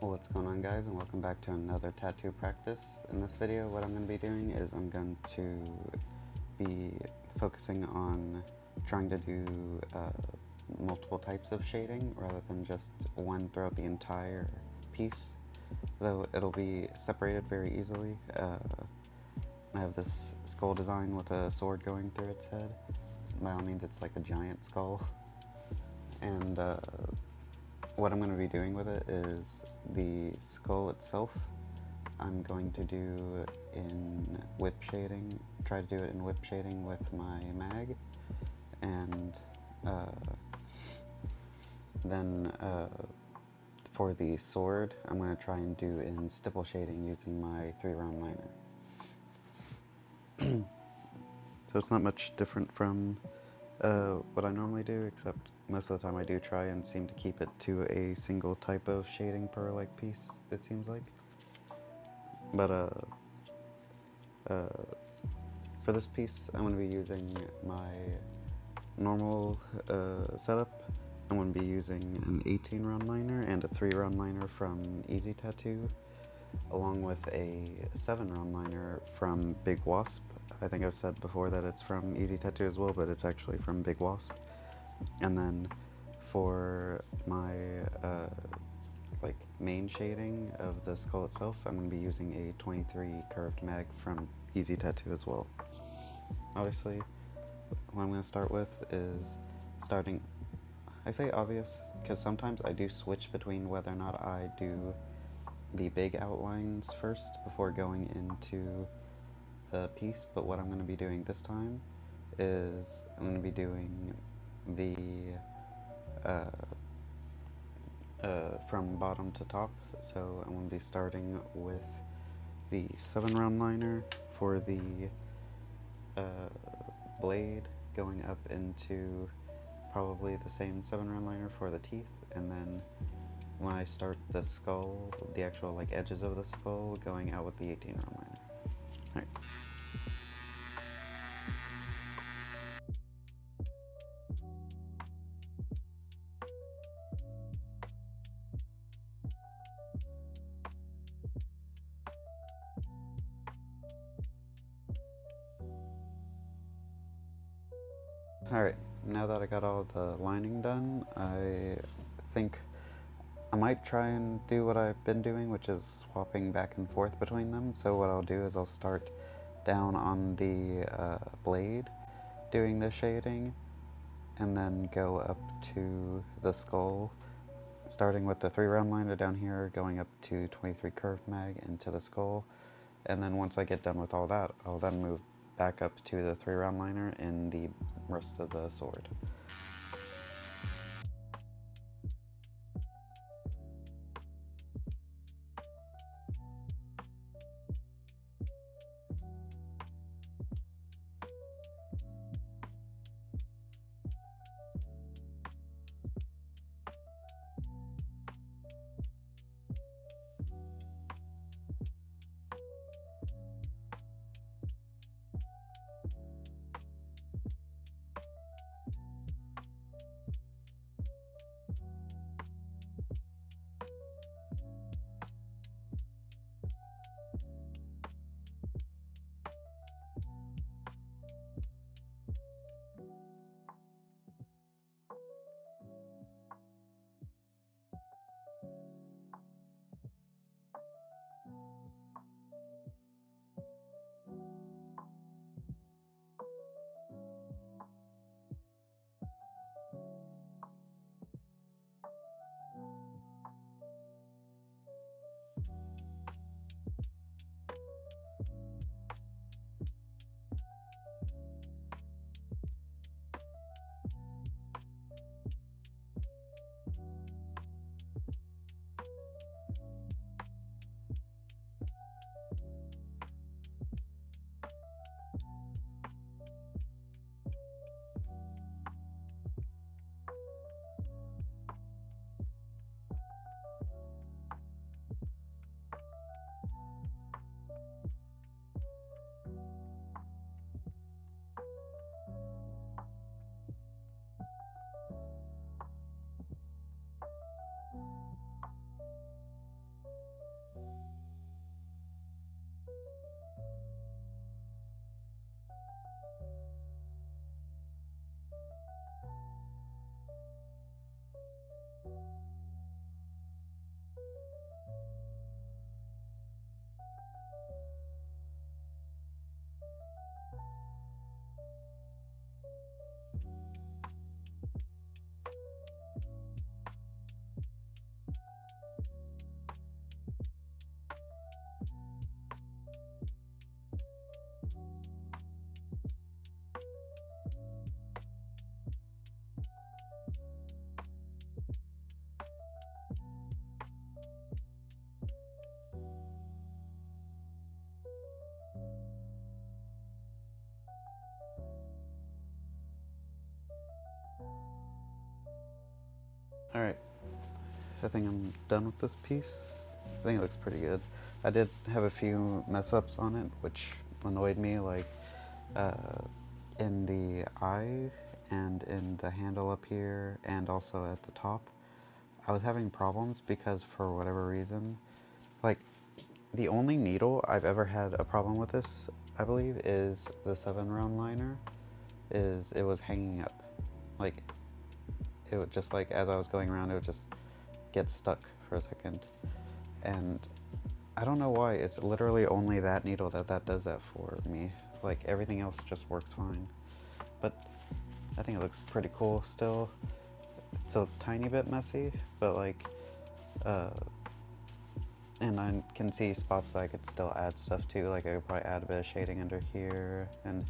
What's going on, guys, and welcome back to another tattoo practice. In this video, what I'm going to be doing is I'm going to be focusing on trying to do multiple types of shading rather than just one throughout the entire piece, though it'll be separated very easily. I have this skull design with a sword going through its head. By all means, it's like a giant skull. And what I'm going to be doing with it is the skull itself I'm going to do in whip shading, try to do it in whip shading with my mag, and then for the sword I'm going to try and do in stipple shading using my 3-round liner. So it's not much different from what I normally do, except most of the time I do try and seem to keep it to a single type of shading per like piece, it seems like. But for this piece I'm going to be using my normal setup. I'm going to be using an 18-round liner and a 3-round liner from Easy Tattoo, along with a 7-round liner from Big Wasp. I think I've said before that it's from Easy Tattoo as well, but it's actually from Big Wasp. And then for my like main shading of the skull itself, I'm going to be using a 23 curved mag from Easy Tattoo as well. Obviously, what I'm going to start with is starting, I say obvious because sometimes I do switch between whether or not I do the big outlines first before going into the piece, but what I'm going to be doing this time is I'm going to be doing the from bottom to top. So I'm going to be starting with the 7-round liner for the blade, going up into probably the same 7-round liner for the teeth, and then when I start the skull, the actual like edges of the skull, going out with the 18-round liner. Alright. Alright, now that I got all the lining done, I think I might try and do what I've been doing, which is swapping back and forth between them. So what I'll do is I'll start down on the blade doing the shading, and then go up to the skull, starting with the 3-round liner down here, going up to 23 curved mag into the skull. And then once I get done with all that, I'll then move back up to the 3-round liner in the rest of the sword. I think I'm done with this piece. I think it looks pretty good. I did have a few mess ups on it, which annoyed me, like in the eye and in the handle up here and also at the top. I was having problems because for whatever reason, like the only needle I've ever had a problem with this, I believe, is the 7 round liner. It was hanging up. Like it would just, like, as I was going around, it would just get stuck for a second. And I don't know why, it's literally only that needle that does that for me. Like everything else just works fine. But I think it looks pretty cool still. It's a tiny bit messy, but like, and I can see spots that I could still add stuff to, like I could probably add a bit of shading under here and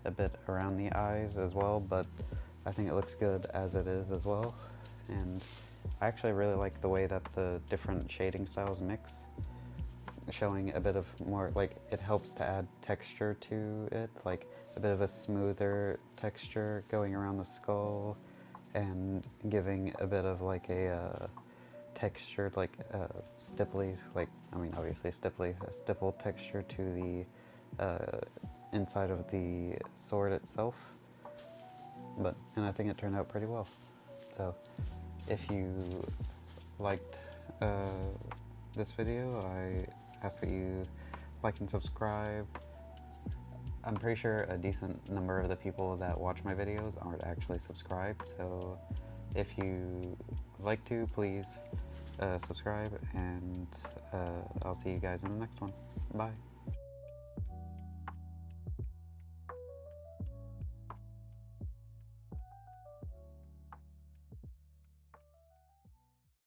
a bit around the eyes as well, but I think it looks good as it is as well. And I actually really like the way that the different shading styles mix, showing a bit of more, like, it helps to add texture to it, like a bit of a smoother texture going around the skull and giving a bit of like a textured, like stipply, like, I mean obviously stipply, a stipple texture to the inside of the sword itself. And I think it turned out pretty well. So if you liked this video, I ask that you like and subscribe. I'm pretty sure a decent number of the people that watch my videos aren't actually subscribed, so if you would like to, please subscribe, and I'll see you guys in the next one. Bye.